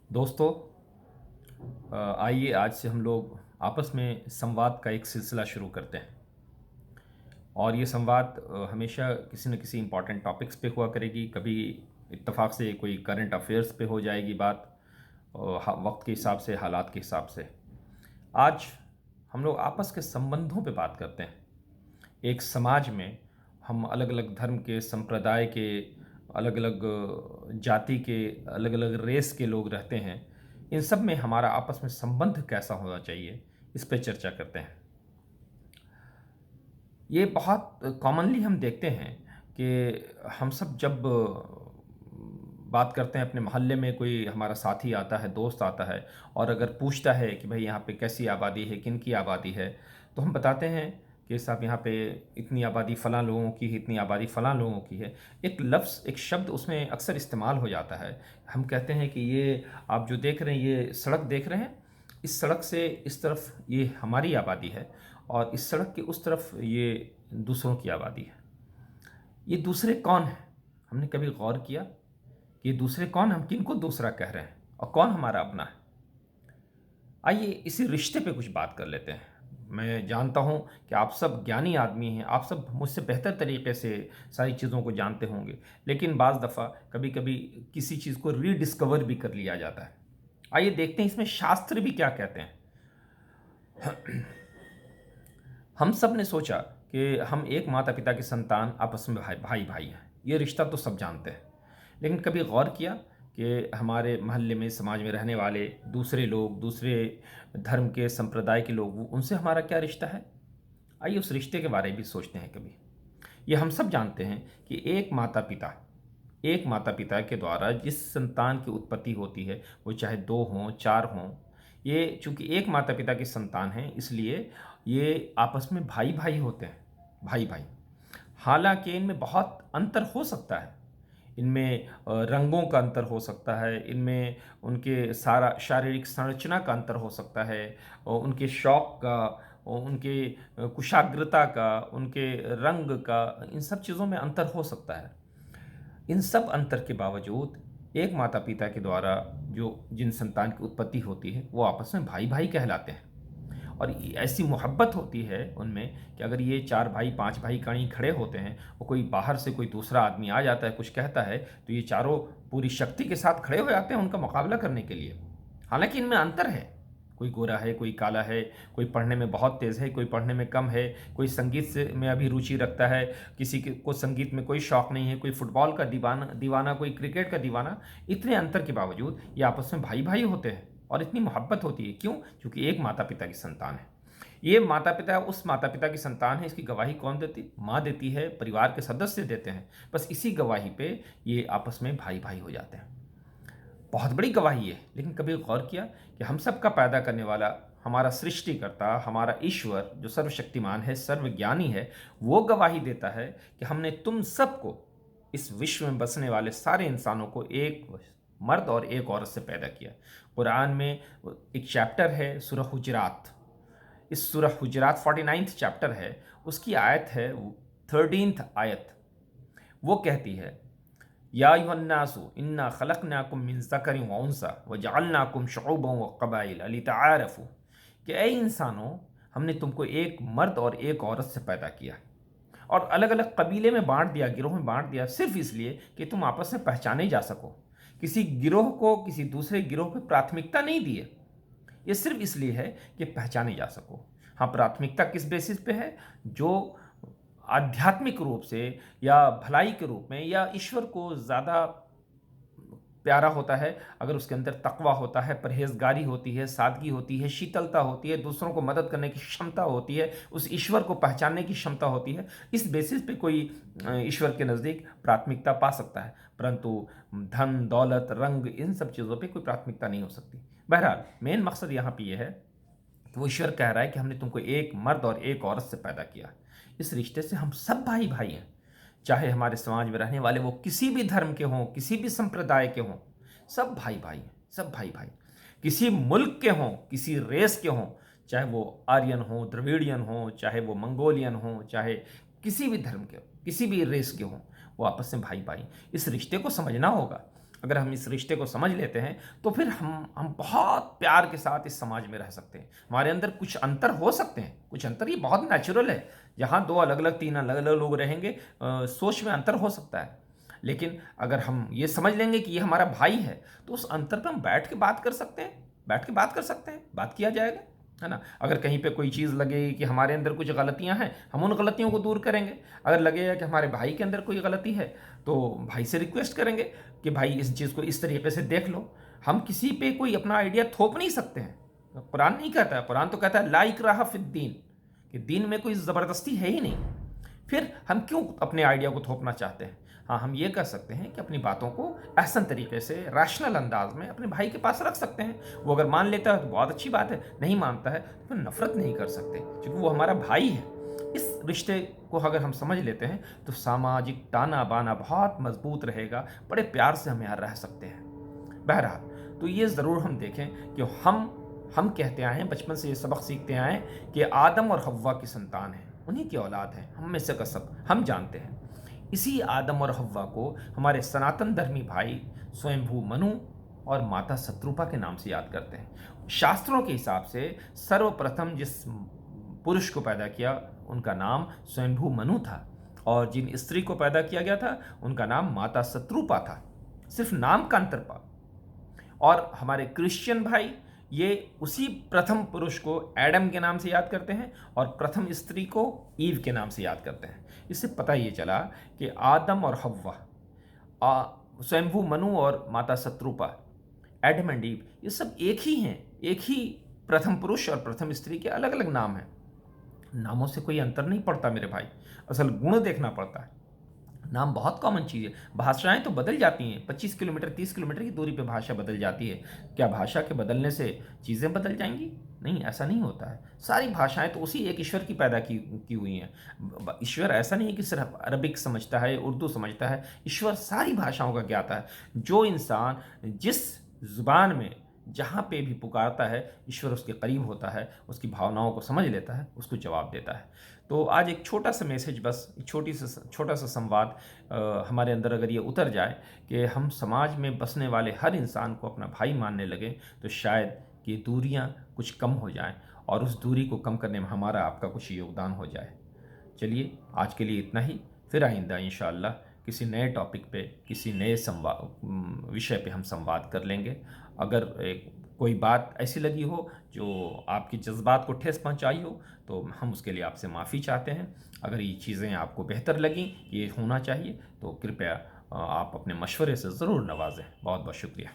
दोस्तों, आइए आज से हम लोग आपस में संवाद का एक सिलसिला शुरू करते हैं। और ये संवाद हमेशा किसी न किसी इम्पोर्टेंट टॉपिक्स पे हुआ करेगी। कभी इत्तेफाक से कोई करंट अफेयर्स पे हो जाएगी बात, वक्त के हिसाब से, हालात के हिसाब से। आज हम लोग आपस के संबंधों पे बात करते हैं। एक समाज में हम अलग अलग धर्म के, संप्रदाय के, अलग अलग जाति के, अलग अलग रेस के लोग रहते हैं। इन सब में हमारा आपस में संबंध कैसा होना चाहिए, इस पे चर्चा करते हैं। ये बहुत कॉमनली हम देखते हैं कि हम सब जब बात करते हैं, अपने मोहल्ले में कोई हमारा साथी आता है, दोस्त आता है, और अगर पूछता है कि भाई यहाँ पे कैसी आबादी है, किन की आबादी है, तो हम बताते हैं कि साहब यहाँ पे इतनी आबादी फ़लाँ लोगों की है, इतनी आबादी फ़लाँ लोगों की है। एक लफ्ज़, एक शब्द उसमें अक्सर इस्तेमाल हो जाता है। हम कहते हैं कि ये आप जो देख रहे हैं, ये सड़क देख रहे हैं, इस सड़क से इस तरफ ये हमारी आबादी है, और इस सड़क के उस तरफ ये दूसरों की आबादी है। ये दूसरे कौन हैं? हमने कभी गौर किया कि ये दूसरे कौन, हम किन को दूसरा कह रहे हैं और कौन हमारा अपना है? आइए इसी रिश्ते पे कुछ बात कर लेते हैं। मैं जानता हूँ कि आप सब ज्ञानी आदमी हैं, आप सब मुझसे बेहतर तरीके से सारी चीज़ों को जानते होंगे, लेकिन बाज़ दफ़ा कभी कभी किसी चीज़ को रीडिस्कवर भी कर लिया जाता है। आइए देखते हैं इसमें शास्त्र भी क्या कहते हैं। हम सब ने सोचा कि हम एक माता पिता की संतान, आपस में भाई भाई भाई हैं। ये रिश्ता तो सब जानते हैं, लेकिन कभी गौर किया कि हमारे मोहल्ले में, समाज में रहने वाले दूसरे लोग, दूसरे धर्म के, संप्रदाय के लोग, उनसे हमारा क्या रिश्ता है? आइए उस रिश्ते के बारे में भी सोचते हैं कभी। ये हम सब जानते हैं कि एक माता पिता के द्वारा जिस संतान की उत्पत्ति होती है, वो चाहे दो हों, चार हों, ये चूंकि एक माता पिता की संतान है, इसलिए ये आपस में भाई भाई होते हैं, भाई भाई। हालांकि इनमें बहुत अंतर हो सकता है। इनमें रंगों का अंतर हो सकता है, इनमें उनके सारा शारीरिक संरचना का अंतर हो सकता है, और उनके शौक का, और उनके कुशाग्रता का, उनके रंग का, इन सब चीज़ों में अंतर हो सकता है। इन सब अंतर के बावजूद एक माता पिता के द्वारा जो जिन संतान की उत्पत्ति होती है, वो आपस में भाई भाई कहलाते हैं। और ऐसी मोहब्बत होती है उनमें कि अगर ये चार भाई, पांच भाई कहीं खड़े होते हैं, और कोई बाहर से कोई दूसरा आदमी आ जाता है, कुछ कहता है, तो ये चारों पूरी शक्ति के साथ खड़े हो जाते हैं उनका मुकाबला करने के लिए। हालांकि इनमें अंतर है, कोई गोरा है, कोई काला है, कोई पढ़ने में बहुत तेज़ है, कोई पढ़ने में कम है, कोई संगीत से में अभी रुचि रखता है, किसी को संगीत में कोई शौक़ नहीं है, कोई फुटबॉल का दीवाना, कोई क्रिकेट का दीवाना। इतने अंतर के बावजूद ये आपस में भाई भाई होते हैं, और इतनी मोहब्बत होती है। क्यों? क्योंकि एक माता पिता की संतान है। ये माता पिता उस माता पिता की संतान है, इसकी गवाही कौन देती? माँ देती है, परिवार के सदस्य देते हैं। बस इसी गवाही पे ये आपस में भाई भाई हो जाते हैं। बहुत बड़ी गवाही है। लेकिन कभी गौर किया कि हम सब का पैदा करने वाला, हमारा सृष्टिकर्ता, हमारा ईश्वर जो सर्वशक्तिमान है, सर्वज्ञानी है, वो गवाही देता है कि हमने तुम सबको, इस विश्व में बसने वाले सारे इंसानों को, एक मर्द और एक औरत से पैदा किया। कुरान में एक चैप्टर है सूरह हुजरात। इस सूरह हुजरात 49th चैप्टर है, उसकी आयत है 13th आयत। वो कहती है, या अय्युहन्नासु इन्ना खलकनाकुम मिन ज़करिन व उन्सा व जअलनाकुम शुऊबन व क़बाइल लितआरफू, कि ऐ इंसानों, हमने तुमको एक मर्द और एक औरत से पैदा किया और अलग अलग कबीले में बांट दिया, गिरोह में बांट दिया, सिर्फ इसलिए कि तुम आपस में पहचाने जा सको। किसी गिरोह को किसी दूसरे गिरोह पर प्राथमिकता नहीं दी है, ये सिर्फ इसलिए है कि पहचाने जा सको। हाँ, प्राथमिकता किस बेसिस पे है? जो आध्यात्मिक रूप से या भलाई के रूप में या ईश्वर को ज़्यादा प्यारा होता है, अगर उसके अंदर तकवा होता है, परहेजगारी होती है, सादगी होती है, शीतलता होती है, दूसरों को मदद करने की क्षमता होती है, उस ईश्वर को पहचानने की क्षमता होती है, इस बेसिस पे कोई ईश्वर के नज़दीक प्राथमिकता पा सकता है। परंतु धन, दौलत, रंग, इन सब चीज़ों पे कोई प्राथमिकता नहीं हो सकती। बहरहाल मेन मकसद यहाँ पे ये है कि वो ईश्वर कह रहा है कि हमने तुमको एक मर्द और एक औरत से पैदा किया। इस रिश्ते से हम सब भाई भाई हैं, चाहे हमारे समाज में रहने वाले वो किसी भी धर्म के हों, किसी भी संप्रदाय के हों, सब भाई भाई हैं, सब भाई भाई। किसी मुल्क के हों, किसी रेस के हों, चाहे वो आर्यन हो, द्रविडियन हो, चाहे वो मंगोलियन हो, चाहे किसी भी धर्म के, किसी भी रेस के हों, वो आपस में भाई भाई। इस रिश्ते को समझना होगा। अगर हम इस रिश्ते को समझ लेते हैं तो फिर हम बहुत प्यार के साथ इस समाज में रह सकते हैं। हमारे अंदर कुछ अंतर हो सकते हैं, कुछ अंतर ये बहुत नेचुरल है। जहाँ दो अलग अलग, तीन अलग अलग लोग रहेंगे, सोच में अंतर हो सकता है, लेकिन अगर हम ये समझ लेंगे कि ये हमारा भाई है तो उस अंतर पर हम बैठ के बात कर सकते हैं, बैठ के बात कर सकते हैं, बात किया जाएगा, है ना। अगर कहीं पे कोई चीज़ लगे कि हमारे अंदर कुछ गलतियां हैं, हम उन गलतियों को दूर करेंगे। अगर लगेगा कि हमारे भाई के अंदर कोई गलती है तो भाई से रिक्वेस्ट करेंगे कि भाई इस चीज़ को इस तरीके से देख लो। हम किसी पे कोई अपना आइडिया थोप नहीं सकते हैं। कुरान नहीं कहता है, कुरान तो कहता है ला इकराहा फिद्दीन, कि दीन में कोई ज़बरदस्ती है ही नहीं। फिर हम क्यों अपने आइडिया को थोपना चाहते हैं। हाँ, हम ये कर सकते हैं कि अपनी बातों को एहसन तरीके से, रैशनल अंदाज में अपने भाई के पास रख सकते हैं। वो अगर मान लेता है तो बहुत अच्छी बात है, नहीं मानता है तो फिर नफरत नहीं कर सकते, क्योंकि वो हमारा भाई है। इस रिश्ते को अगर हम समझ लेते हैं तो सामाजिक ताना बाना बहुत मजबूत रहेगा, बड़े प्यार से हम यहाँ रह सकते हैं। बहरहाल, तो ये ज़रूर हम देखें कि हम कहते आए हैं, बचपन से ये सबक सीखते आए हैं कि आदम और हव्वा की संतान है, उन्हीं की औलाद है, हम में से का सब हम जानते हैं। इसी आदम और हव्वा को हमारे सनातन धर्मी भाई स्वयंभू मनु और माता शत्रुपा के नाम से याद करते हैं। शास्त्रों के हिसाब से सर्वप्रथम जिस पुरुष को पैदा किया उनका नाम स्वयंभू मनु था, और जिन स्त्री को पैदा किया गया था उनका नाम माता शत्रुपा था। सिर्फ नाम का अंतर पा। और हमारे क्रिश्चियन भाई ये उसी प्रथम पुरुष को एडम के नाम से याद करते हैं और प्रथम स्त्री को ईव के नाम से याद करते हैं। इससे पता ये चला कि आदम और हव्वा, स्वयंभू मनु और माता शत्रुपा, एडम एंड ईव, ये सब एक ही हैं, एक ही प्रथम पुरुष और प्रथम स्त्री के अलग अलग नाम हैं। नामों से कोई अंतर नहीं पड़ता मेरे भाई, असल गुण देखना पड़ता है। नाम बहुत कॉमन चीज़ है। भाषाएं तो बदल जाती हैं, 25 किलोमीटर 30 किलोमीटर की दूरी पे भाषा बदल जाती है। क्या भाषा के बदलने से चीज़ें बदल जाएंगी? नहीं, ऐसा नहीं होता है। सारी भाषाएं तो उसी एक ईश्वर की पैदा की हुई हैं। ईश्वर ऐसा नहीं है कि सिर्फ अरबिक समझता है, उर्दू समझता है। ईश्वर सारी भाषाओं का ज्ञाता है। जो इंसान जिस जुबान में जहाँ पे भी पुकारता है, ईश्वर उसके करीब होता है, उसकी भावनाओं को समझ लेता है, उसको जवाब देता है। तो आज एक छोटा सा मैसेज, बस एक छोटा सा संवाद हमारे अंदर अगर ये उतर जाए कि हम समाज में बसने वाले हर इंसान को अपना भाई मानने लगे तो शायद ये दूरियां कुछ कम हो जाएं, और उस दूरी को कम करने में हमारा आपका कुछ योगदान हो जाए। चलिए, आज के लिए इतना ही। फिर आइंदा इंशाअल्लाह किसी नए टॉपिक पे, किसी नए विषय पे हम संवाद कर लेंगे। अगर कोई बात ऐसी लगी हो जो आपके जज्बात को ठेस पहुंचाई हो तो हम उसके लिए आपसे माफ़ी चाहते हैं। अगर ये चीज़ें आपको बेहतर लगी, ये होना चाहिए, तो कृपया आप अपने मशवरे से ज़रूर नवाजें। बहुत बहुत शुक्रिया।